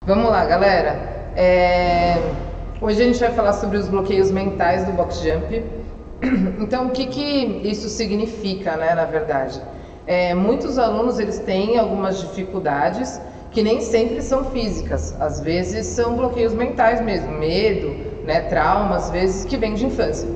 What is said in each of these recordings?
Vamos lá, galera. Hoje a gente vai falar sobre os bloqueios mentais do box jump. Então, o que isso significa, né, na verdade? Muitos alunos eles têm algumas dificuldades que nem sempre são físicas. Às vezes são bloqueios mentais mesmo, medo, né, trauma, às vezes que vem de infância.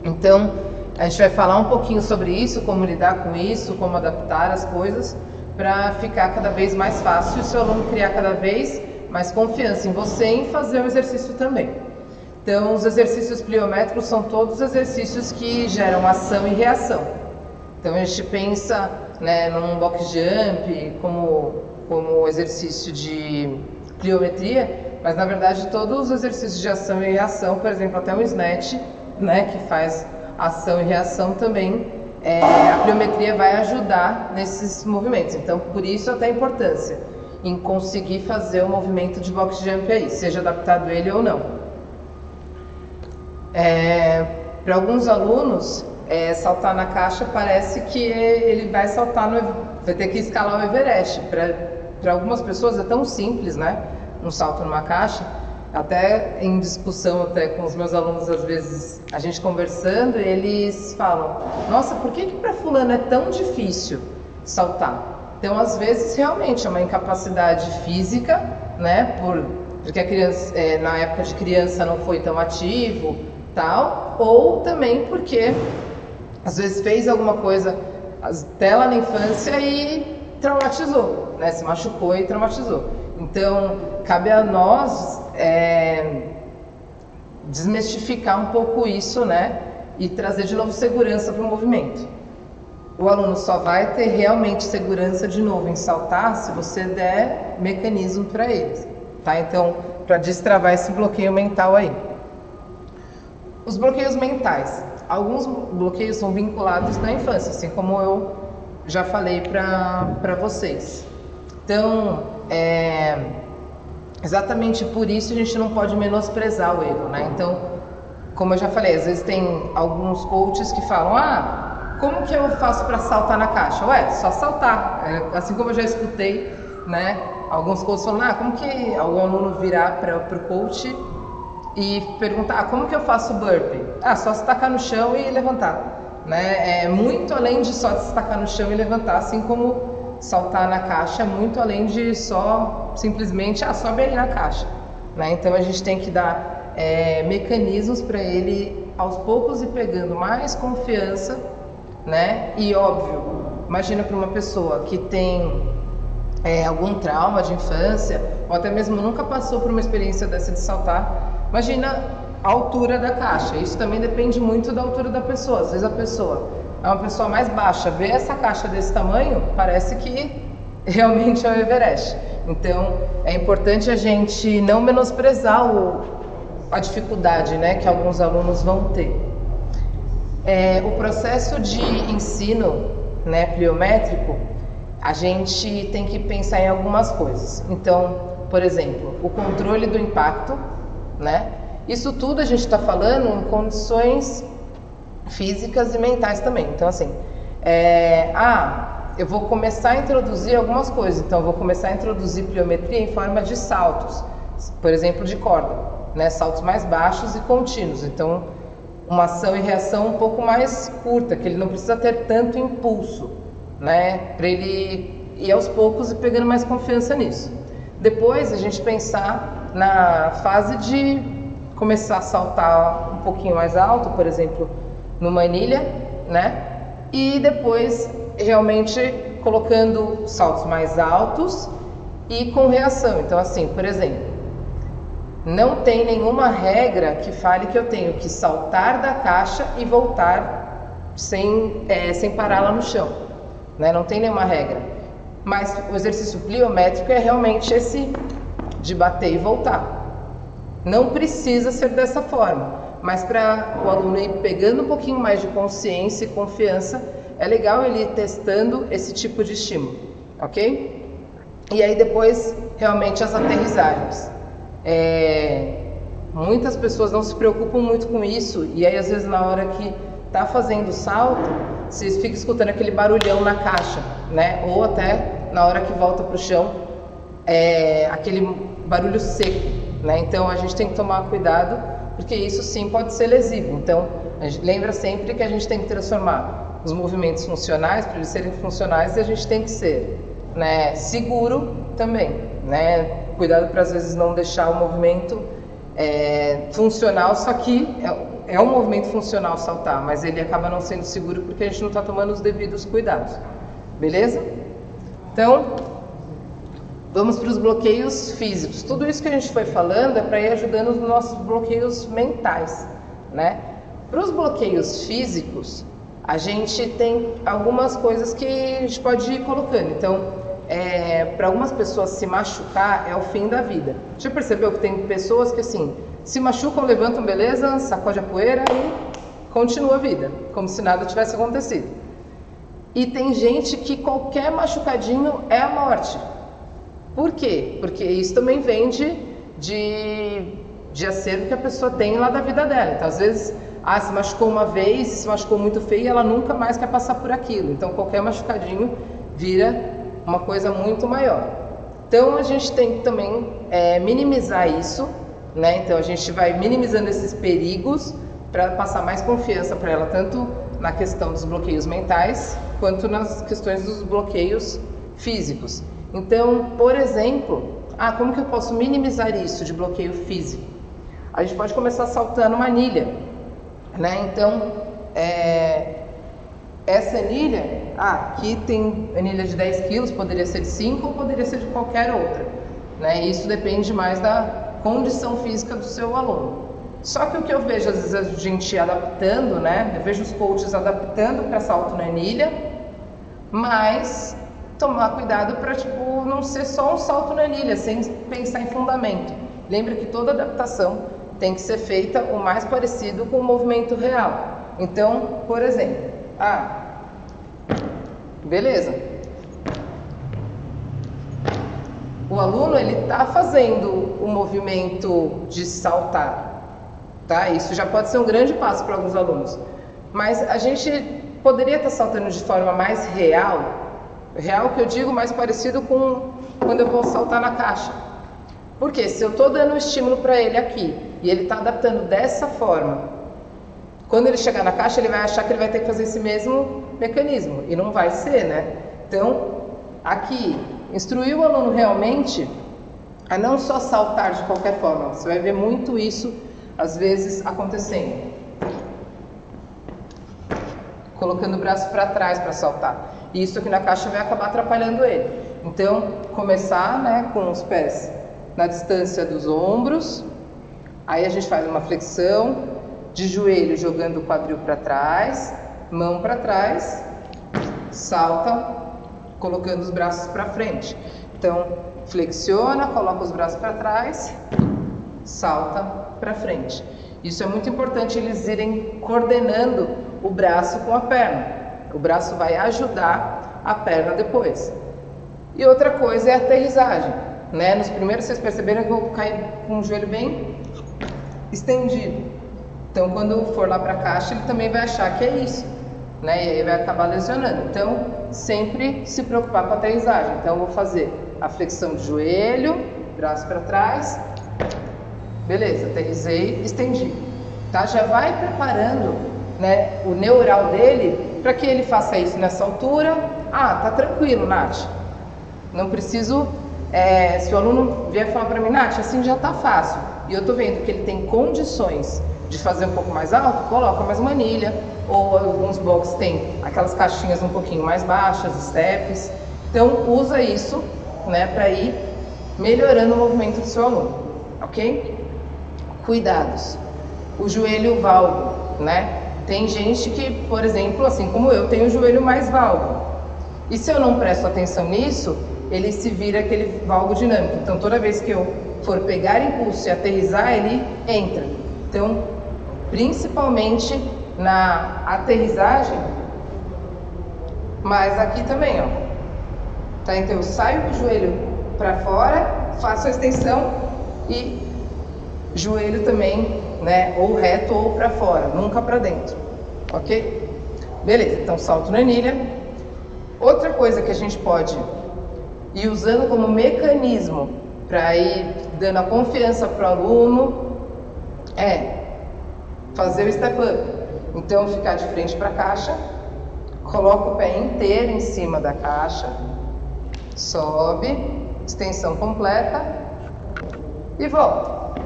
Então, a gente vai falar um pouquinho sobre isso, como lidar com isso, como adaptar as coisas para ficar cada vez mais fácil e o seu aluno criar cada vez mais confiança em você e em fazer o exercício também. Então, os exercícios pliométricos são todos exercícios que geram ação e reação. Então, a gente pensa, né, num box jump como exercício de pliometria, mas na verdade todos os exercícios de ação e reação, por exemplo, até o snatch, né, que faz ação e reação também, a pliometria vai ajudar nesses movimentos. Então, por isso até a importância em conseguir fazer o movimento de box jump aí, seja adaptado ele ou não. Para alguns alunos, saltar na caixa parece que ele vai saltar vai ter que escalar o Everest. Para algumas pessoas é tão simples, né? Um salto numa caixa. Até em discussão até com os meus alunos, às vezes, a gente conversando, eles falam: nossa, por que para fulano é tão difícil saltar? Então, às vezes, realmente é uma incapacidade física, né? Porque a criança, na época de criança, não foi tão ativo, tal, ou também porque às vezes fez alguma coisa até lá na infância e traumatizou, né? Se machucou e traumatizou. Então, cabe a nós desmistificar um pouco isso, né? E trazer de novo segurança para o movimento. O aluno só vai ter realmente segurança de novo em saltar se você der mecanismo para eles, tá? Então, para destravar esse bloqueio mental aí. Os bloqueios mentais. Alguns bloqueios são vinculados na infância, assim como eu já falei para vocês. Então, exatamente por isso a gente não pode menosprezar o erro, né? Então, como eu já falei, às vezes tem alguns coaches que falam: como que eu faço para saltar na caixa? Ué, só saltar. Assim como eu já escutei, né? Alguns coaches falam: como que algum aluno virar para o coach e perguntar: como que eu faço burpee? Só se tacar no chão e levantar, né? É muito além de só se tacar no chão e levantar, assim como saltar na caixa é muito além de só simplesmente sobe ali na caixa, né? Então a gente tem que dar mecanismos para ele aos poucos ir pegando mais confiança, né? E óbvio, imagina para uma pessoa que tem algum trauma de infância ou até mesmo nunca passou por uma experiência dessa de saltar, imagina a altura da caixa. Isso também depende muito da altura da pessoa. Às vezes a pessoa é uma pessoa mais baixa, vê essa caixa desse tamanho, parece que realmente é o Everest. Então é importante a gente não menosprezar a dificuldade, né, que alguns alunos vão ter. O processo de ensino, né, pliométrico, a gente tem que pensar em algumas coisas. Então, por exemplo, o controle do impacto, né? Isso tudo a gente está falando em condições físicas e mentais também. Então, assim, eu vou começar a introduzir algumas coisas. Então, eu vou começar a introduzir pliometria em forma de saltos, por exemplo, de corda, né? Saltos mais baixos e contínuos. Então, uma ação e reação um pouco mais curta, que ele não precisa ter tanto impulso, né? Para ele ir aos poucos e pegando mais confiança nisso. Depois, a gente pensar na fase de começar a saltar um pouquinho mais alto, por exemplo, no manilha, né? E depois realmente colocando saltos mais altos e com reação. Então, assim, por exemplo, não tem nenhuma regra que fale que eu tenho que saltar da caixa e voltar sem parar lá no chão, né? Não tem nenhuma regra. Mas o exercício pliométrico é realmente esse de bater e voltar. Não precisa ser dessa forma, mas para o aluno ir pegando um pouquinho mais de consciência e confiança, é legal ele ir testando esse tipo de estímulo, ok? E aí depois, realmente, as aterrissagens. Muitas pessoas não se preocupam muito com isso, e aí às vezes na hora que tá fazendo o salto, vocês ficam escutando aquele barulhão na caixa, né? Ou até na hora que volta para o chão, aquele barulho seco, né? Então a gente tem que tomar cuidado, porque isso sim pode ser lesivo. Então a gente lembra sempre que a gente tem que transformar os movimentos funcionais, para eles serem funcionais, e a gente tem que ser, né, seguro também, né? Cuidado para às vezes não deixar o movimento funcional, só que é um movimento funcional saltar, mas ele acaba não sendo seguro porque a gente não está tomando os devidos cuidados, beleza? Então, vamos para os bloqueios físicos. Tudo isso que a gente foi falando é para ir ajudando os nossos bloqueios mentais, né? Para os bloqueios físicos, a gente tem algumas coisas que a gente pode ir colocando. Então, para algumas pessoas se machucar é o fim da vida. Já percebeu que tem pessoas que assim, se machucam, levantam, beleza, sacode a poeira e continua a vida, como se nada tivesse acontecido. E tem gente que qualquer machucadinho é a morte. Por quê? Porque isso também vem de acervo que a pessoa tem lá da vida dela. Então, às vezes, se machucou uma vez, se machucou muito feio, e ela nunca mais quer passar por aquilo. Então, qualquer machucadinho vira uma coisa muito maior. Então, a gente tem que também minimizar isso, né? Então, a gente vai minimizando esses perigos para passar mais confiança para ela, tanto na questão dos bloqueios mentais, quanto nas questões dos bloqueios físicos. Então, por exemplo, como que eu posso minimizar isso de bloqueio físico? A gente pode começar saltando uma anilha, né? Então, essa anilha, aqui tem anilha de 10 quilos, poderia ser de 5 ou poderia ser de qualquer outra, né? Isso depende mais da condição física do seu aluno. Só que o que eu vejo às vezes a gente adaptando, né? Eu vejo os coaches adaptando para salto na anilha, mas tomar cuidado para não ser só um salto na anilha, sem pensar em fundamento. Lembra que toda adaptação tem que ser feita o mais parecido com o movimento real. Então, por exemplo, beleza. O aluno ele está fazendo o movimento de saltar, tá? Isso já pode ser um grande passo para alguns alunos. Mas a gente poderia estar saltando de forma mais real. Real que eu digo mais parecido com quando eu vou saltar na caixa. Porque se eu estou dando um estímulo para ele aqui e ele está adaptando dessa forma, quando ele chegar na caixa ele vai achar que ele vai ter que fazer esse mesmo mecanismo e não vai ser, né? Então, aqui, instruir o aluno realmente a não só saltar de qualquer forma. Você vai ver muito isso às vezes acontecendo. Colocando o braço para trás para saltar. E isso aqui na caixa vai acabar atrapalhando ele. Então, começar, né, com os pés na distância dos ombros. Aí a gente faz uma flexão de joelho, jogando o quadril para trás, mão para trás, salta, colocando os braços para frente. Então, flexiona, coloca os braços para trás, salta para frente. Isso é muito importante, eles irem coordenando o braço com a perna. O braço vai ajudar a perna depois. E outra coisa é a aterrissagem, né? Nos primeiros vocês perceberam que eu vou cair com o joelho bem estendido. Então, quando for lá para a caixa, ele também vai achar que é isso, né? E aí vai acabar lesionando. Então, sempre se preocupar com a aterrissagem. Então, eu vou fazer a flexão de joelho, braço para trás. Beleza, aterrissei, estendi. Tá? Já vai preparando, né, o neural dele para que ele faça isso nessa altura. Tá tranquilo, Nath. Não preciso... se o aluno vier falar para mim, Nath, assim já tá fácil. E eu tô vendo que ele tem condições de fazer um pouco mais alto, coloca mais uma anilha. Ou alguns boxes tem aquelas caixinhas um pouquinho mais baixas, steps. Então, usa isso, né, para ir melhorando o movimento do seu aluno, ok? Cuidados. O joelho valgo, né? Tem gente que, por exemplo, assim como eu, tem o joelho mais valgo. E se eu não presto atenção nisso, ele se vira aquele valgo dinâmico. Então, toda vez que eu for pegar impulso e aterrissar, ele entra. Então, principalmente na aterrissagem, mas aqui também, ó. Tá? Então, eu saio com o joelho para fora, faço a extensão e joelho também, né, ou reto ou para fora, nunca para dentro, ok? Beleza, então salto na anilha. Outra coisa que a gente pode ir usando como mecanismo para ir dando a confiança para o aluno, fazer o step up. Então, ficar de frente para a caixa, coloca o pé inteiro em cima da caixa, sobe, extensão completa e volta,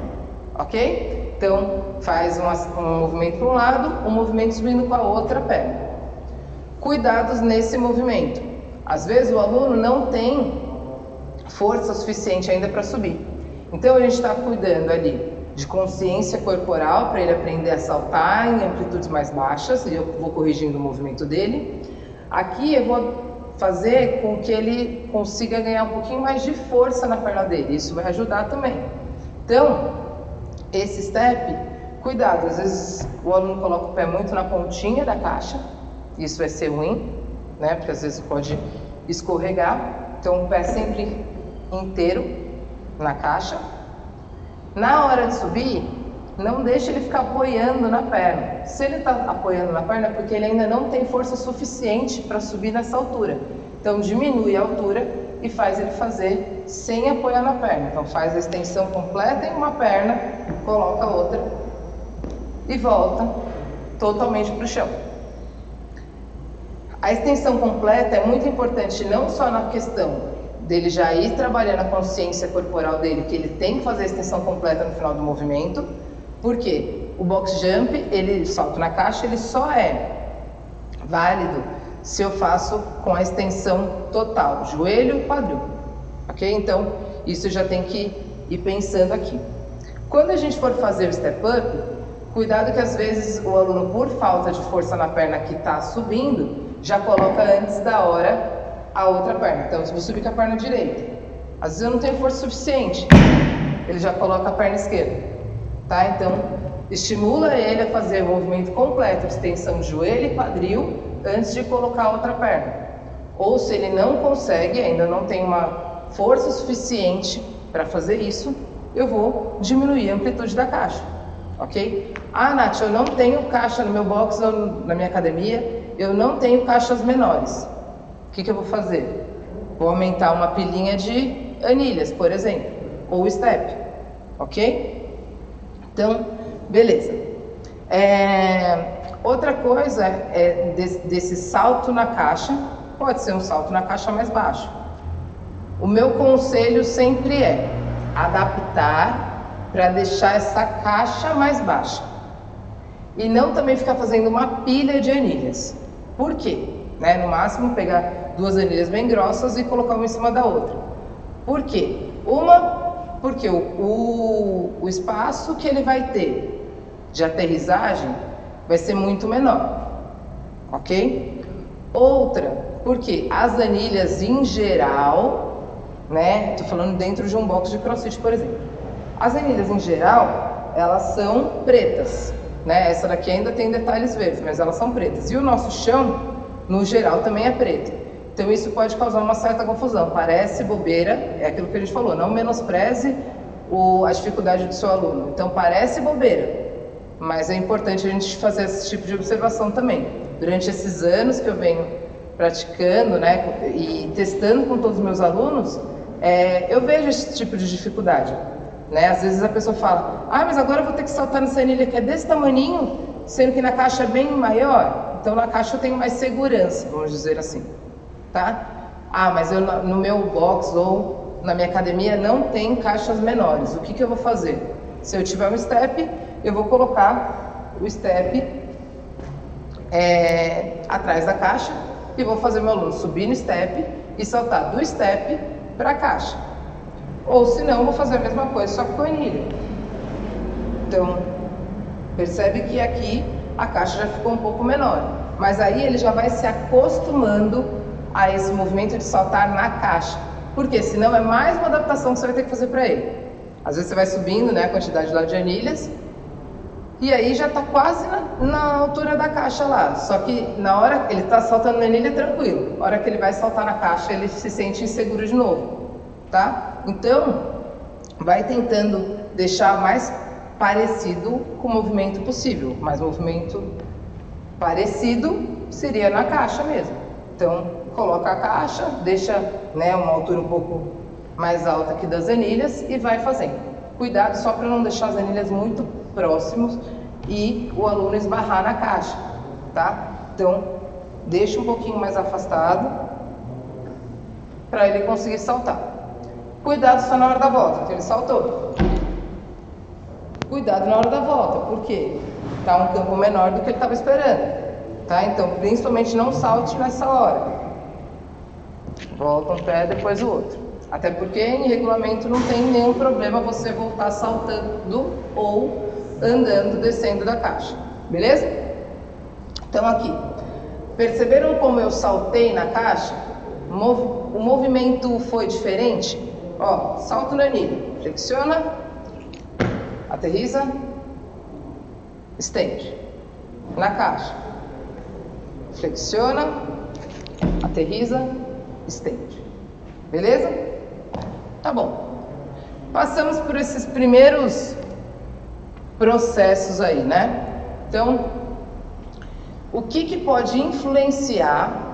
ok? Então, faz um movimento para um lado, um movimento subindo com a outra perna. Cuidados nesse movimento. Às vezes o aluno não tem força suficiente ainda para subir. Então, a gente está cuidando ali de consciência corporal para ele aprender a saltar em amplitudes mais baixas, e eu vou corrigindo o movimento dele. Aqui eu vou fazer com que ele consiga ganhar um pouquinho mais de força na perna dele, isso vai ajudar também. Então, esse step, cuidado, às vezes o aluno coloca o pé muito na pontinha da caixa, isso vai ser ruim, né, porque às vezes pode escorregar, então o pé sempre inteiro na caixa. Na hora de subir, não deixe ele ficar apoiando na perna. Se ele está apoiando na perna é porque ele ainda não tem força suficiente para subir nessa altura. Então diminui a altura e faz ele fazer sem apoiar na perna. Então faz a extensão completa em uma perna, coloca a outra e volta totalmente para o chão. A extensão completa é muito importante não só na questão dele já ir trabalhando a consciência corporal dele, que ele tem que fazer a extensão completa no final do movimento, porque o box jump, ele salto na caixa, ele só é válido se eu faço com a extensão total, joelho e quadril, ok? Então, isso já tem que ir pensando aqui. Quando a gente for fazer o step up, cuidado que às vezes o aluno, por falta de força na perna que está subindo, já coloca antes da hora a outra perna. Então, se eu subir com a perna direita, às vezes eu não tenho força suficiente, ele já coloca a perna esquerda, tá? Então, estimula ele a fazer o movimento completo de extensão de joelho e quadril antes de colocar a outra perna. Ou se ele não consegue, ainda não tem uma força suficiente para fazer isso, eu vou diminuir a amplitude da caixa, ok? Ah, Nath, eu não tenho caixa no meu box ou na minha academia, eu não tenho caixas menores. O que eu vou fazer? Vou aumentar uma pilhinha de anilhas, por exemplo, ou step, ok? Então, beleza. Outra coisa é desse salto na caixa, pode ser um salto na caixa mais baixo. O meu conselho sempre é adaptar para deixar essa caixa mais baixa. E não também ficar fazendo uma pilha de anilhas. Por quê? Né? No máximo pegar duas anilhas bem grossas e colocar uma em cima da outra. Por quê? Porque o espaço que ele vai ter de aterrissagem vai ser muito menor, ok? Outra, porque as anilhas em geral, né? Tô falando dentro de um box de CrossFit, por exemplo. As anilhas em geral, elas são pretas, né? Essa daqui ainda tem detalhes verdes, mas elas são pretas. E o nosso chão, no geral, também é preto. Então isso pode causar uma certa confusão. Parece bobeira, é aquilo que a gente falou, não menospreze a dificuldade do seu aluno. Então parece bobeira, mas é importante a gente fazer esse tipo de observação também. Durante esses anos que eu venho praticando, né, e testando com todos os meus alunos, eu vejo esse tipo de dificuldade. Né? Às vezes a pessoa fala, mas agora eu vou ter que saltar nessa anilha que é desse tamaninho, sendo que na caixa é bem maior. Então na caixa eu tenho mais segurança, vamos dizer assim. Tá? Mas eu no meu box ou na minha academia não tem caixas menores. O que eu vou fazer? Se eu tiver um step, eu vou colocar o step atrás da caixa e vou fazer meu aluno subir no step e saltar do step para a caixa. Ou se não, vou fazer a mesma coisa, só que com anilha. Então, percebe que aqui a caixa já ficou um pouco menor. Mas aí ele já vai se acostumando a esse movimento de saltar na caixa. Porque senão é mais uma adaptação que você vai ter que fazer para ele. Às vezes você vai subindo, né, a quantidade lá de anilhas, e aí já está quase na altura da caixa lá. Só que na hora que ele está saltando na anilha, é tranquilo. Na hora que ele vai saltar na caixa, ele se sente inseguro de novo. Tá? Então, vai tentando deixar mais parecido com o movimento possível. Mas movimento parecido seria na caixa mesmo. Então, coloca a caixa, deixa, né, uma altura um pouco mais alta aqui das anilhas e vai fazendo. Cuidado só para não deixar as anilhas muito próximos e o aluno esbarrar na caixa, tá? Então, deixa um pouquinho mais afastado para ele conseguir saltar. Cuidado só na hora da volta, então ele saltou. Cuidado na hora da volta, porque tá um campo menor do que ele estava esperando, tá? Então, principalmente não salte nessa hora. Volta um pé, depois o outro. Até porque em regulamento não tem nenhum problema você voltar saltando ou andando, descendo da caixa. Beleza? Então aqui, perceberam como eu saltei na caixa? O movimento foi diferente? Ó, salto na anilha, flexiona, aterriza, estende. Na caixa, flexiona, aterriza, estende. Beleza? Tá bom. Passamos por esses primeiros processos aí, né? Então, o que pode influenciar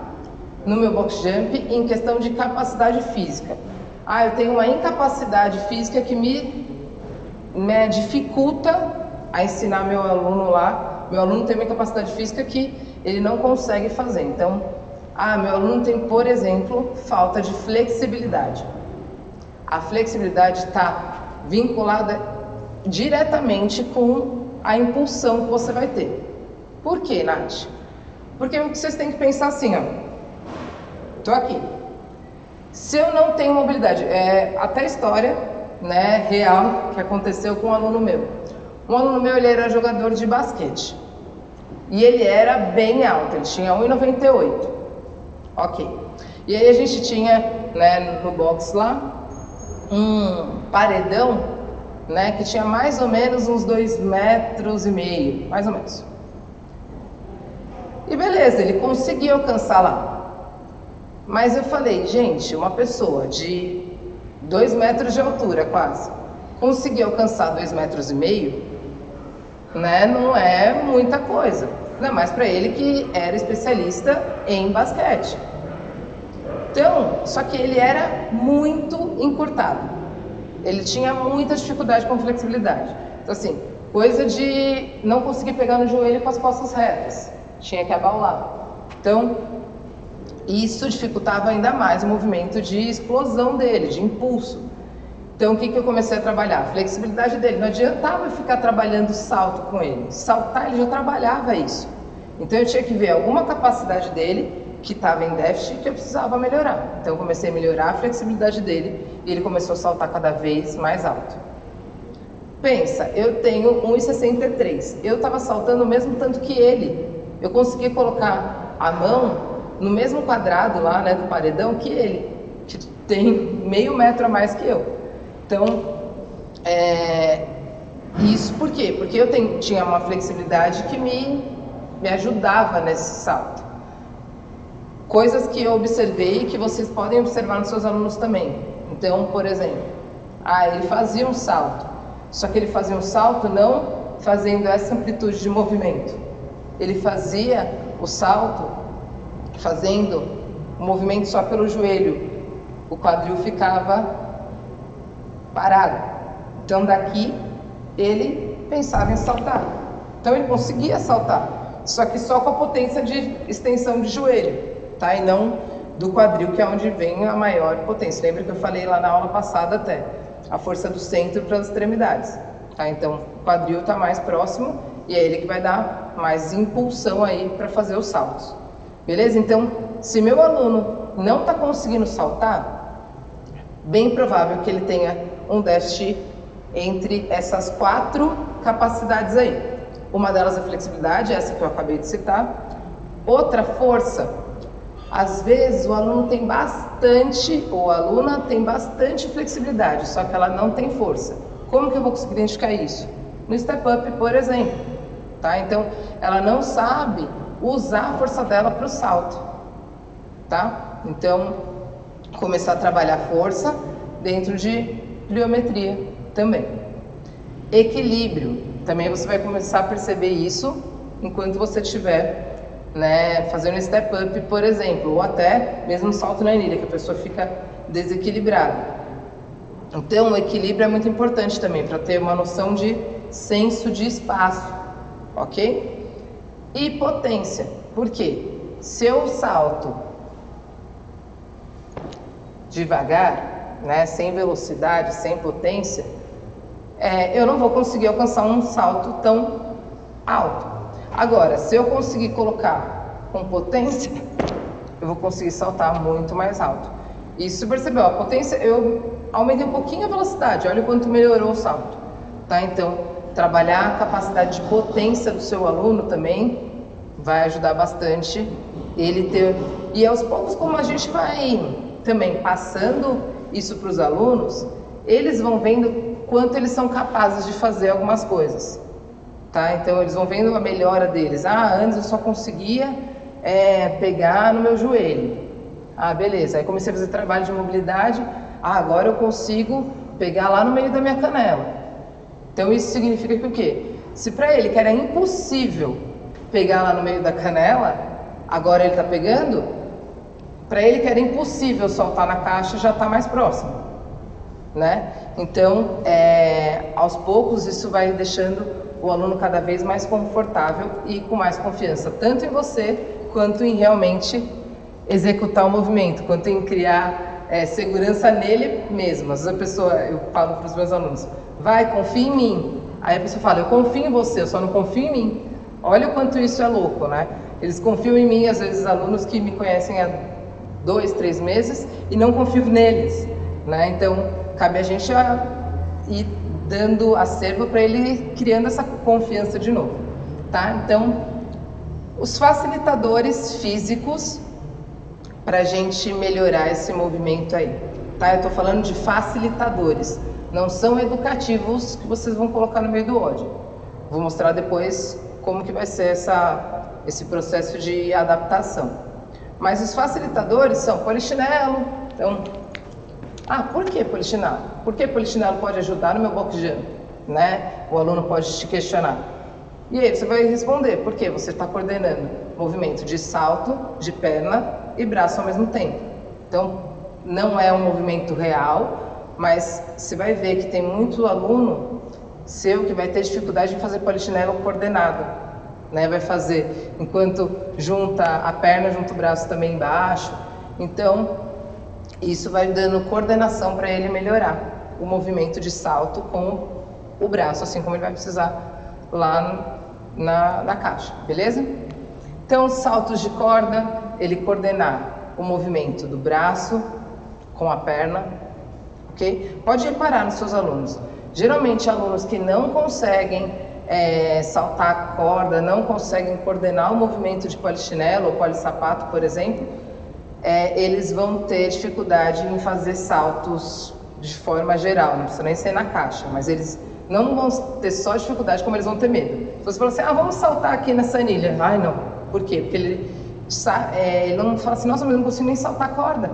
no meu box jump em questão de capacidade física? Ah, eu tenho uma incapacidade física que me dificulta a ensinar meu aluno lá. Meu aluno tem uma incapacidade física que ele não consegue fazer. Então, meu aluno tem, por exemplo, falta de flexibilidade. A flexibilidade está vinculada diretamente com a impulsão que você vai ter. Por quê, Nath? Porque vocês têm que pensar assim, ó. Tô aqui. Se eu não tenho mobilidade, até a história, né, real que aconteceu com um aluno meu. Um aluno meu, ele era jogador de basquete. E ele era bem alto, ele tinha 1,98. Ok. E aí a gente tinha, né, no box lá, um paredão, né, que tinha mais ou menos uns 2,5 metros, mais ou menos. E beleza, ele conseguiu alcançar lá. Mas eu falei, gente, uma pessoa de 2 metros de altura quase, conseguir alcançar 2,5 metros, né, não é muita coisa. Ainda mais para ele que era especialista em basquete. Então, só que ele era muito encurtado. Ele tinha muita dificuldade com flexibilidade. Então, assim, coisa de não conseguir pegar no joelho com as costas retas. Tinha que abaular. Então, isso dificultava ainda mais o movimento de explosão dele, de impulso. Então, o que eu comecei a trabalhar? A flexibilidade dele. Não adiantava eu ficar trabalhando salto com ele. Saltar, ele já trabalhava isso. Então, eu tinha que ver alguma capacidade dele que estava em déficit que eu precisava melhorar. Então, eu comecei a melhorar a flexibilidade dele e ele começou a saltar cada vez mais alto. Pensa, eu tenho 1,63. Eu estava saltando o mesmo tanto que ele. Eu conseguia colocar a mão no mesmo quadrado lá, né, do paredão que ele, que tem meio metro a mais que eu. Então, isso por quê? Porque eu tinha uma flexibilidade que me ajudava nesse salto. Coisas que eu observei e que vocês podem observar nos seus alunos também. Então, por exemplo, ele fazia um salto, só que ele fazia um salto não fazendo essa amplitude de movimento. Ele fazia o salto fazendo o movimento só pelo joelho. O quadril ficava parado. Então, daqui, ele pensava em saltar. Então, ele conseguia saltar, só que só com a potência de extensão de joelho. Tá? E não do quadril, que é onde vem a maior potência. Lembra que eu falei lá na aula passada até, a força do centro para as extremidades. Tá? Então, o quadril está mais próximo e é ele que vai dar mais impulsão aí para fazer os saltos. Beleza? Então, se meu aluno não está conseguindo saltar, bem provável que ele tenha um déficit entre essas 4 capacidades aí. Uma delas é a flexibilidade, essa que eu acabei de citar. Outra, força. Às vezes o aluno tem bastante, ou a aluna tem bastante flexibilidade, só que ela não tem força. Como que eu vou conseguir identificar isso? No step up, por exemplo. Tá? Então, ela não sabe usar a força dela para o salto. Tá? Então, começar a trabalhar força dentro de pliometria também. Equilíbrio. Também você vai começar a perceber isso enquanto você estiver, né, fazendo step up, por exemplo, ou até mesmo salto na anilha, que a pessoa fica desequilibrada. Então, o equilíbrio é muito importante também, para ter uma noção de senso de espaço, ok? E potência, por quê? Se eu salto devagar, né, sem velocidade, sem potência, eu não vou conseguir alcançar um salto tão alto. Agora, se eu conseguir colocar com potência, eu vou conseguir saltar muito mais alto. E se você percebeu, a potência, eu aumentei um pouquinho a velocidade, olha o quanto melhorou o salto, tá? Então, trabalhar a capacidade de potência do seu aluno também vai ajudar bastante ele ter... E aos poucos, como a gente vai também passando isso para os alunos, eles vão vendo quanto eles são capazes de fazer algumas coisas, tá? Então, eles vão vendo a melhora deles. Ah, antes eu só conseguia pegar no meu joelho. Ah, beleza. Aí comecei a fazer trabalho de mobilidade. Ah, agora eu consigo pegar lá no meio da minha canela. Então isso significa que o quê? Se para ele que era impossível pegar lá no meio da canela, agora ele está pegando, para ele que era impossível saltar na caixa, já está mais próximo, né? Então, aos poucos isso vai deixando o aluno cada vez mais confortável e com mais confiança, tanto em você quanto em realmente executar o movimento, quanto em criar segurança nele mesmo. Às vezes a pessoa, eu falo para os meus alunos, vai, confia em mim. Aí a pessoa fala, eu confio em você, eu só não confio em mim. Olha o quanto isso é louco, né? Eles confiam em mim, às vezes alunos que me conhecem há 2, 3 meses e não confio neles, né? Então, cabe a gente ir dando acervo para ele criando essa confiança de novo, tá? Então, os facilitadores físicos para a gente melhorar esse movimento aí, tá? Eu estou falando de facilitadores, não são educativos que vocês vão colocar no meio do ódio. Vou mostrar depois como que vai ser esse processo de adaptação. Mas os facilitadores são polichinelo. Então, por que polichinelo? Por que polichinelo pode ajudar no meu box jump, né? O aluno pode te questionar. E aí você vai responder, porque você está coordenando movimento de salto, de perna e braço ao mesmo tempo. Então, não é um movimento real, mas você vai ver que tem muito aluno seu que vai ter dificuldade em fazer polichinelo coordenado, né? Vai fazer enquanto junta a perna, junta o braço também embaixo. Então, isso vai dando coordenação para ele melhorar o movimento de salto com o braço, assim como ele vai precisar lá na caixa, beleza? Então, saltos de corda, ele coordenar o movimento do braço com a perna, ok? Pode reparar nos seus alunos. Geralmente, alunos que não conseguem saltar a corda, não conseguem coordenar o movimento de polichinelo ou polissapato, por exemplo, eles vão ter dificuldade em fazer saltos de forma geral, não precisa nem ser na caixa, mas eles não vão ter só dificuldade, como eles vão ter medo. Se você falar assim, vamos saltar aqui nessa anilha. Ai, não. Por quê? Porque ele não fala assim, nossa, mas eu não consigo nem saltar a corda,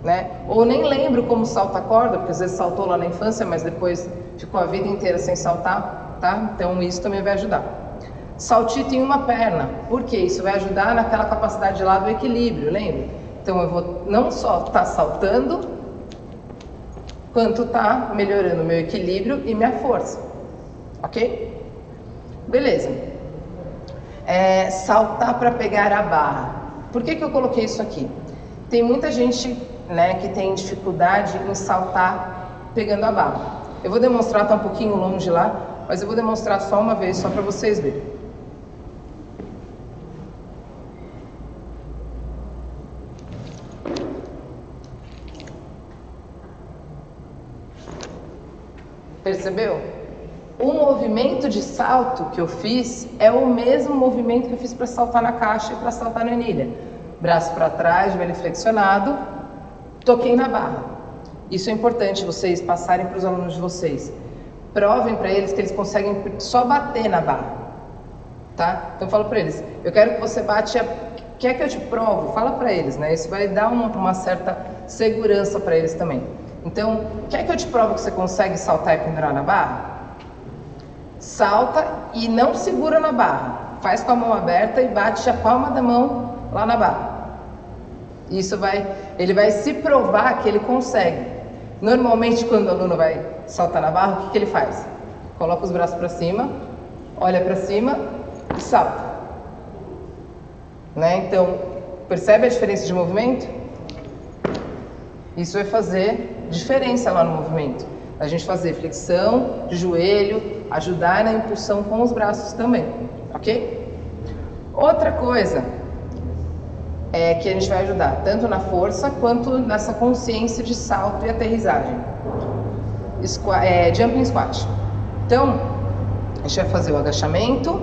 né? Ou nem lembro como salta a corda, porque às vezes saltou lá na infância, mas depois ficou a vida inteira sem saltar, tá? Então isso também vai ajudar. Saltito em uma perna. Por quê? Isso vai ajudar naquela capacidade lá do equilíbrio, lembra? Então eu vou não só estar saltando, quanto está melhorando o meu equilíbrio e minha força, ok? Beleza. Saltar para pegar a barra. Por que eu coloquei isso aqui? Tem muita gente, né, que tem dificuldade em saltar pegando a barra. Eu vou demonstrar, está um pouquinho longe lá, mas eu vou demonstrar só uma vez, só para vocês verem. Percebeu? O movimento de salto que eu fiz é o mesmo movimento que eu fiz para saltar na caixa e para saltar na anilha. Braço para trás, joelho flexionado, toquei na barra. Isso é importante vocês passarem para os alunos de vocês. Provem para eles que eles conseguem só bater na barra, tá? Então falo para eles, eu quero que você bate, quer que eu te provo? Fala para eles, né? Isso vai dar uma certa segurança para eles também. Então, quer que eu te provo que você consegue saltar e pendurar na barra? Salta e não segura na barra. Faz com a mão aberta e bate a palma da mão lá na barra. Isso ele vai se provar que ele consegue. Normalmente, quando o aluno vai saltar na barra, o que ele faz? Coloca os braços para cima, olha para cima e salta. Né? Então, percebe a diferença de movimento? Isso vai fazer diferença lá no movimento. A gente fazer flexão de joelho, ajudar na impulsão com os braços também, ok? Outra coisa é que a gente vai ajudar tanto na força quanto nessa consciência de salto e aterrissagem. Jumping squat. Então, a gente vai fazer o agachamento,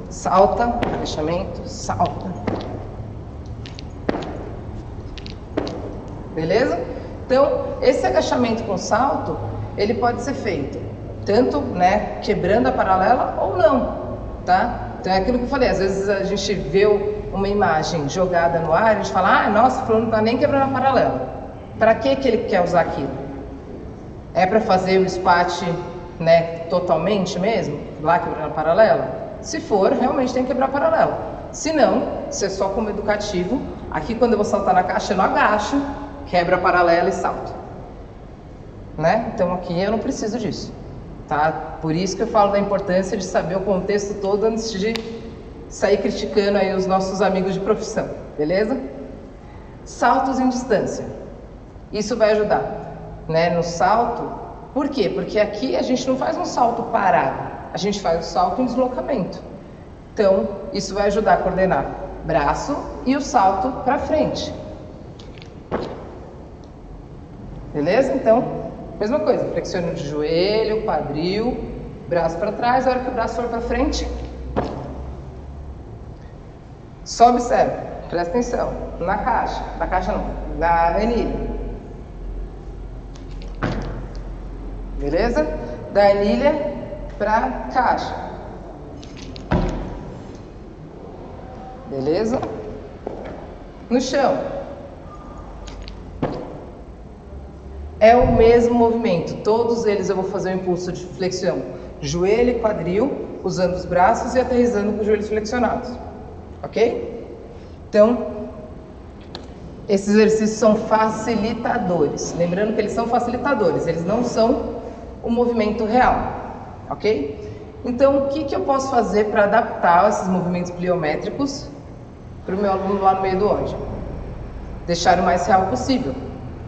salta, agachamento, salta. Beleza? Então, esse agachamento com salto, ele pode ser feito tanto, né, quebrando a paralela ou não, tá? Então é aquilo que eu falei, às vezes a gente vê uma imagem jogada no ar, a gente fala, ah, nossa, o fulano não tá nem quebrando a paralela. Para que ele quer usar aquilo? É para fazer o squat, né, totalmente mesmo, lá quebrando a paralela? Se for, realmente tem que quebrar a paralela. Se não, se é só como educativo, aqui quando eu vou saltar na caixa, eu não agacho, quebra a paralela e salto. Né? Então aqui eu não preciso disso. Tá? Por isso que eu falo da importância de saber o contexto todo antes de sair criticando aí os nossos amigos de profissão, beleza? Saltos em distância. Isso vai ajudar, né, no salto. Por quê? Porque aqui a gente não faz um salto parado, a gente faz o salto em deslocamento. Então, isso vai ajudar a coordenar braço e o salto para frente. Beleza? Então, mesma coisa, flexiona de joelho, quadril, braço para trás, a hora que o braço for para frente, só observa, presta atenção, na caixa não, na anilha. Beleza? Da anilha para caixa. Beleza? No chão. É o mesmo movimento, todos eles eu vou fazer um impulso de flexão, joelho e quadril, usando os braços e aterrissando com os joelhos flexionados, ok? Então, esses exercícios são facilitadores, lembrando que eles são facilitadores, eles não são o movimento real, ok? Então, o que eu posso fazer para adaptar esses movimentos pliométricos para o meu aluno lá no meio do ódio? Deixar o mais real possível.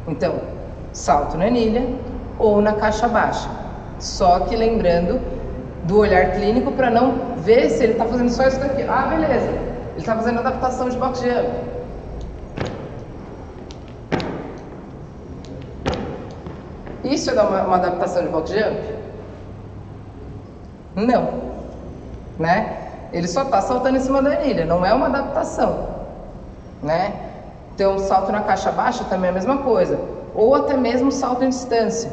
Então, salto na anilha ou na caixa baixa. Só que lembrando do olhar clínico para não ver se ele está fazendo só isso daqui. Ah, beleza. Ele está fazendo adaptação de box jump. Isso é uma adaptação de box jump? Não. Né? Ele só está saltando em cima da anilha, não é uma adaptação. Né? Então, salto na caixa baixa também é a mesma coisa. Ou até mesmo salto em distância.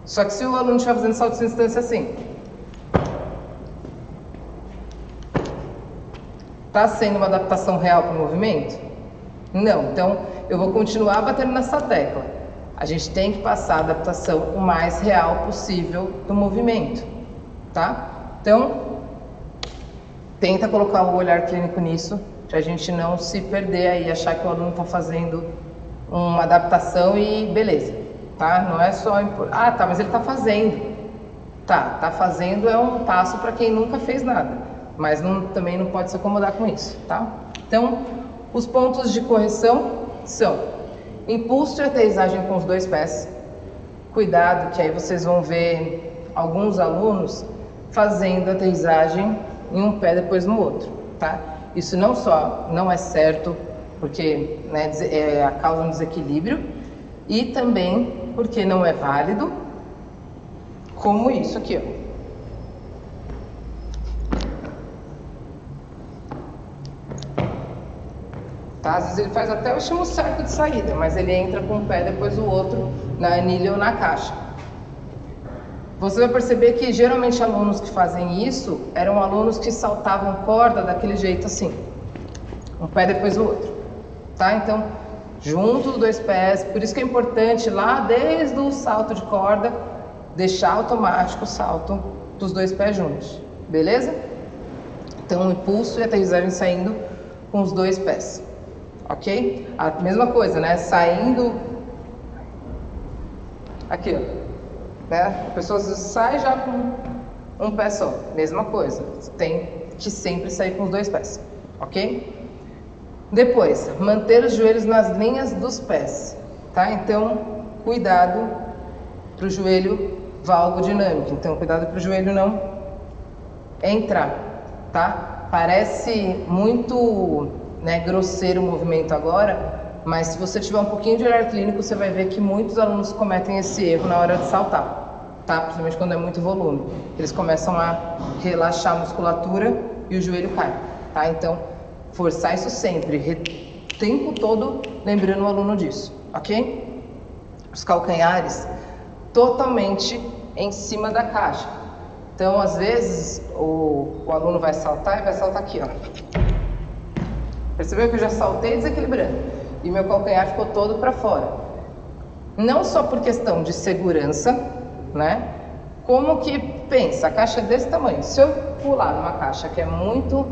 Só que se o aluno estiver fazendo salto em distância assim, está sendo uma adaptação real para o movimento? Não. Então, eu vou continuar batendo nessa tecla. A gente tem que passar a adaptação o mais real possível do movimento. Tá? Então, tenta colocar o olhar clínico nisso, para a gente não se perder aí, achar que o aluno está fazendo uma adaptação e beleza, tá? Não é só... Ah, tá, mas ele tá fazendo. Tá fazendo é um passo para quem nunca fez nada, mas também não pode se acomodar com isso, tá? Então, os pontos de correção são impulso e aterrissagem com os dois pés. Cuidado, que aí vocês vão ver alguns alunos fazendo aterrissagem em um pé depois no outro, tá? Isso não só não é certo, porque, né, causa um desequilíbrio, e também porque não é válido, como isso aqui, ó. Tá? Às vezes ele faz até o estímulo certo de saída, mas ele entra com um pé depois do outro na anilha ou na caixa. Você vai perceber que geralmente alunos que fazem isso eram alunos que saltavam corda daquele jeito assim, um pé depois do outro. Tá? Então, junto os dois pés, por isso que é importante lá desde o salto de corda, deixar automático o salto dos dois pés juntos, beleza? Então, impulso e aterrissagem saindo com os dois pés, ok? A mesma coisa, né? Saindo Aqui, ó. Né? A pessoa às vezes sai já com um pé só. Mesma coisa. Tem que sempre sair com os 2 pés. Ok? Depois, manter os joelhos nas linhas dos pés. Tá? Então, cuidado para o joelho valgodinâmico. Então, cuidado para o joelho não entrar. Tá? Parece muito, né, grosseiro o movimento agora, mas se você tiver um pouquinho de olhar clínico, você vai ver que muitos alunos cometem esse erro na hora de saltar, tá? Principalmente quando é muito volume. Eles começam a relaxar a musculatura e o joelho cai, tá? Então, forçar isso sempre, o tempo todo lembrando o aluno disso, ok? Os calcanhares totalmente em cima da caixa. Então, às vezes, o aluno vai saltar e vai saltar aqui, ó. Percebeu que eu já saltei desequilibrando e meu calcanhar ficou todo para fora. Não só por questão de segurança, né? Como que, pensa, a caixa é desse tamanho. Se eu pular numa caixa que é muito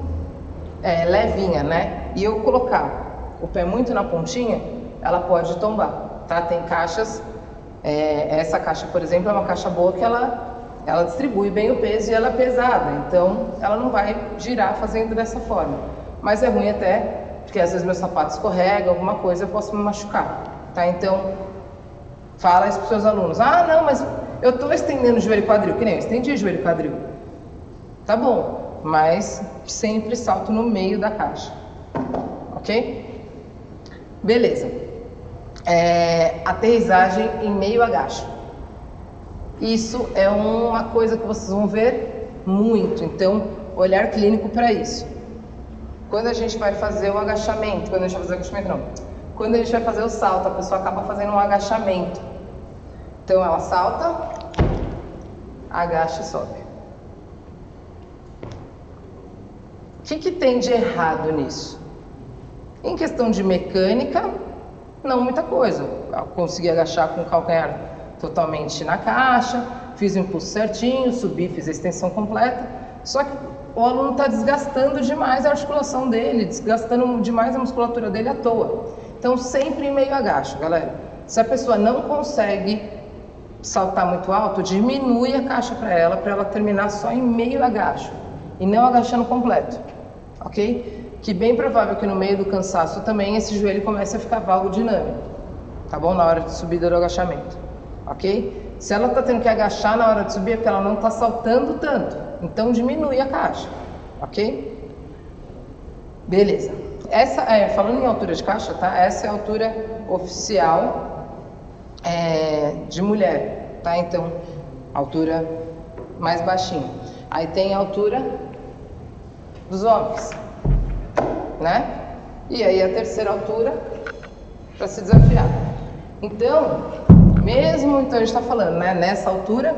levinha, né? E eu colocar o pé muito na pontinha, ela pode tombar, tá? Tem caixas, essa caixa, por exemplo, é uma caixa boa que ela distribui bem o peso e ela é pesada, então ela não vai girar fazendo dessa forma. Mas é ruim até, porque às vezes meu sapato escorrega, alguma coisa, eu posso me machucar, tá? Então, fala isso para os seus alunos. Ah, não, mas eu estou estendendo o joelho e quadril, que nem eu estendi o joelho e quadril. Tá bom, mas sempre salto no meio da caixa, ok? Beleza. Aterrissagem em meio agacho. Isso é uma coisa que vocês vão ver muito, então olhar clínico para isso. Quando a gente vai fazer o agachamento, quando a gente vai fazer o salto, a pessoa acaba fazendo um agachamento. Então ela salta, agacha e sobe. O que tem de errado nisso? Em questão de mecânica, não muita coisa. Eu consegui agachar com o calcanhar totalmente na caixa, fiz o impulso certinho, subi, fiz a extensão completa, só que o aluno está desgastando demais a articulação dele, desgastando demais a musculatura dele à toa. Então, sempre em meio agacho, galera. Se a pessoa não consegue saltar muito alto, diminui a caixa para ela terminar só em meio agacho e não agachando completo, ok? Que bem provável que no meio do cansaço também esse joelho comece a ficar valgodinâmico, tá bom? Na hora de subida do agachamento. Ok? Se ela está tendo que agachar na hora de subir é porque ela não está saltando tanto. Então diminui a caixa. Ok? Beleza. Essa falando em altura de caixa, tá? Essa é a altura oficial de mulher, tá? Então, altura mais baixinha. Aí tem a altura dos homens, né? E aí a terceira altura para se desafiar. Então, mesmo, então a gente está falando, né, nessa altura,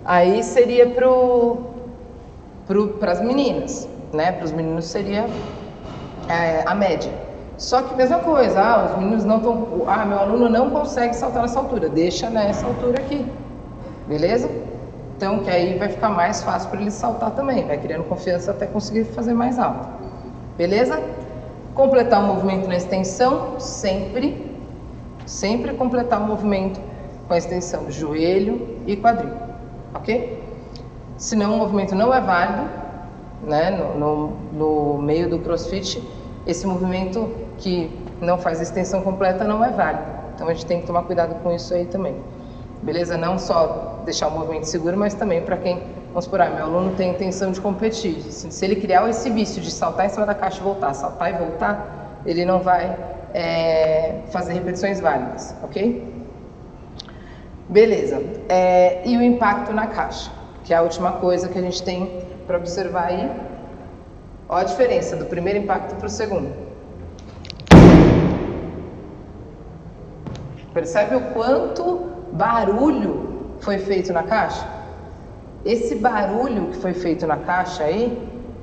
aí seria para as meninas, né, para os meninos seria a média. Só que mesma coisa, os meninos não estão, meu aluno não consegue saltar nessa altura, deixa nessa altura aqui, beleza? Então, que aí vai ficar mais fácil para ele saltar também, vai criando confiança até conseguir fazer mais alto, beleza? Completar o movimento na extensão, sempre completar o movimento com a extensão joelho e quadril, ok? Senão o movimento não é válido, né? No meio do CrossFit, esse movimento que não faz a extensão completa não é válido. Então a gente tem que tomar cuidado com isso aí também, beleza? Não só deixar o movimento seguro, mas também para quem, vamos supor, meu aluno tem intenção de competir. Se ele criar esse vício de saltar em cima da caixa e voltar, saltar e voltar, ele não vai fazer repetições válidas, ok? Beleza. E o impacto na caixa, que é a última coisa que a gente tem para observar aí. Olha a diferença do primeiro impacto para o segundo. Percebe o quanto barulho foi feito na caixa? Esse barulho que foi feito na caixa aí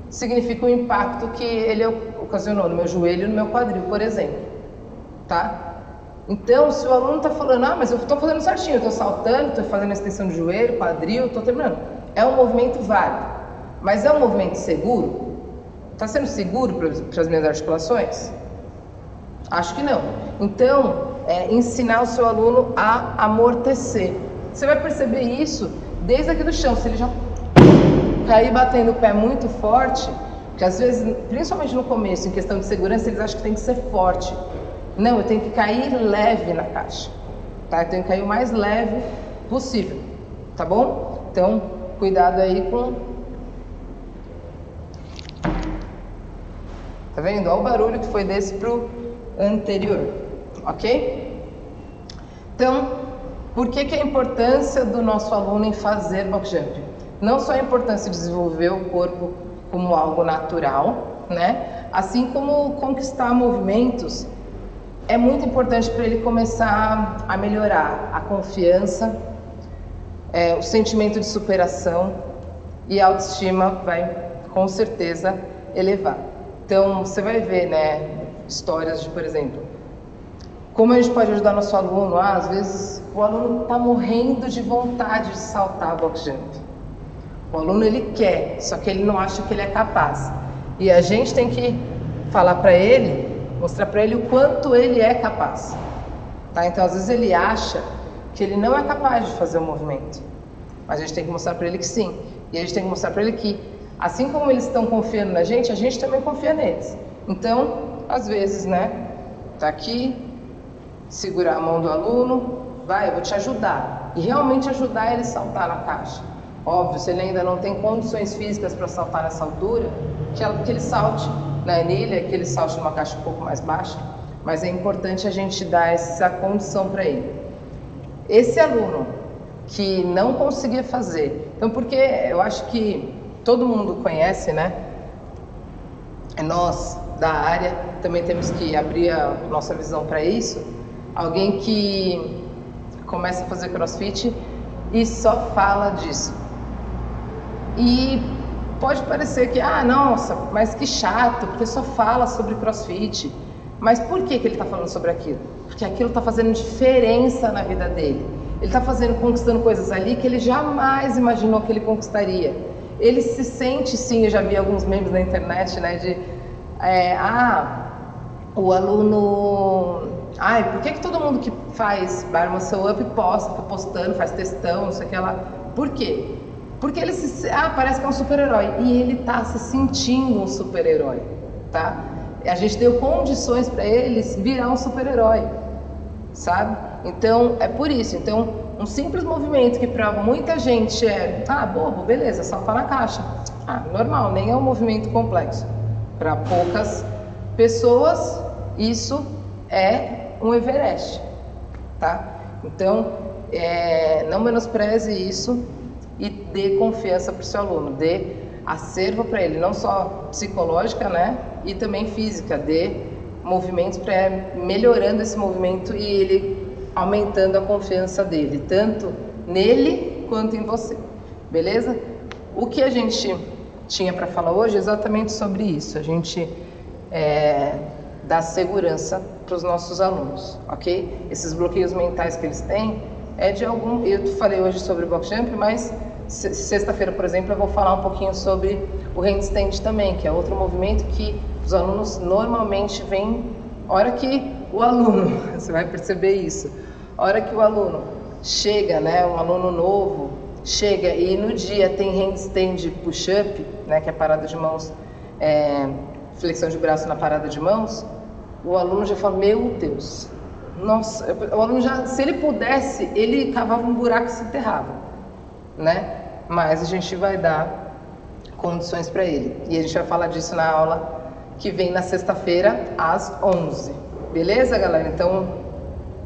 significa o impacto que ele ocasionou no meu joelho e no meu quadril, por exemplo. Tá? Então, se o aluno está falando, mas eu estou fazendo certinho, eu estou saltando, estou fazendo a extensão de joelho, quadril, estou terminando. É um movimento válido, mas é um movimento seguro? Está sendo seguro para as minhas articulações? Acho que não. Então, ensinar o seu aluno a amortecer. Você vai perceber isso desde aqui do chão. Se ele já cair batendo o pé muito forte, porque às vezes, principalmente no começo, em questão de segurança, eles acham que tem que ser forte. Não, eu tenho que cair leve na caixa, tá? Eu tenho que cair o mais leve possível, tá bom? Então, cuidado aí com... Tá vendo? Olha o barulho que foi desse pro anterior, ok? Então, por que que é a importância do nosso aluno em fazer box jump? Não só a importância de desenvolver o corpo como algo natural, né? Assim como conquistar movimentos, é muito importante para ele começar a melhorar a confiança, o sentimento de superação, e a autoestima vai com certeza elevar. Então você vai ver, né, histórias de, por exemplo, como a gente pode ajudar nosso aluno. Às vezes o aluno está morrendo de vontade de saltar box jump. O aluno ele quer, só que ele não acha que ele é capaz. E a gente tem que falar para ele, mostrar para ele o quanto ele é capaz. Tá? Então às vezes ele acha que ele não é capaz de fazer o movimento. Mas a gente tem que mostrar para ele que sim. E a gente tem que mostrar para ele que, assim como eles estão confiando na gente, a gente também confia neles. Então, às vezes, né, tá aqui, segurar a mão do aluno, vai, eu vou te ajudar. E realmente ajudar ele a saltar na caixa. Óbvio, se ele ainda não tem condições físicas para saltar nessa altura, que ele salte na anilha, que ele salte numa caixa um pouco mais baixa, mas é importante a gente dar essa condição para ele. Esse aluno que não conseguia fazer, então, porque eu acho que todo mundo conhece, né? Nós da área também temos que abrir a nossa visão para isso. Alguém que começa a fazer CrossFit e só fala disso. E pode parecer que, nossa, mas que chato, porque só fala sobre CrossFit. Mas por que que ele está falando sobre aquilo? Porque aquilo está fazendo diferença na vida dele. Ele está conquistando coisas ali que ele jamais imaginou que ele conquistaria. Ele se sente, sim, eu já vi alguns memes na internet, né, de, o aluno... por que todo mundo que faz Bar Muscle Up posta, fica postando, faz textão, não sei o que lá? Por quê? Porque ele parece que é um super-herói. E ele está se sentindo um super-herói, tá? A gente deu condições para eles virar um super-herói, sabe? Então, é por isso. Então, um simples movimento que para muita gente é, bobo, beleza, saltar na caixa. Normal, nem é um movimento complexo. Para poucas pessoas, isso é um Everest, tá? Então, não menospreze isso e dê confiança para o seu aluno, dê acervo para ele, não só psicológica, né, e também física, dê movimentos para melhorando esse movimento e ele aumentando a confiança dele, tanto nele quanto em você, beleza? O que a gente tinha para falar hoje é exatamente sobre isso, a gente dá segurança para os nossos alunos, ok? Esses bloqueios mentais que eles têm eu falei hoje sobre box jump, mas sexta-feira, por exemplo, eu vou falar um pouquinho sobre o handstand também, que é outro movimento que os alunos normalmente vêm, hora que o aluno, você vai perceber isso, a hora que o aluno chega, né, um aluno novo, chega e no dia tem handstand push-up, né, que é parada de mãos, flexão de braço na parada de mãos, o aluno já fala, meu Deus, nossa, o aluno já, se ele pudesse, ele cavava um buraco e se enterrava, né? Mas a gente vai dar condições para ele. E a gente vai falar disso na aula que vem na sexta-feira, às 11. Beleza, galera? Então,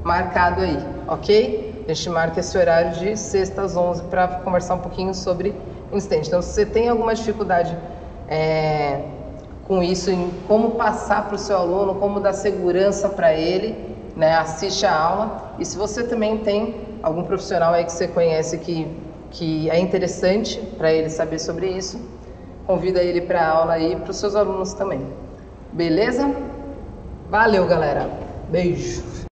marcado aí, ok? A gente marca esse horário de sexta às 11 para conversar um pouquinho sobre handstand. Então, se você tem alguma dificuldade com isso, em como passar para o seu aluno, como dar segurança para ele, né, assiste a aula. E se você também tem algum profissional aí que você conhece que é interessante para ele saber sobre isso, convida ele para a aula aí, para os seus alunos também. Beleza? Valeu, galera. Beijo.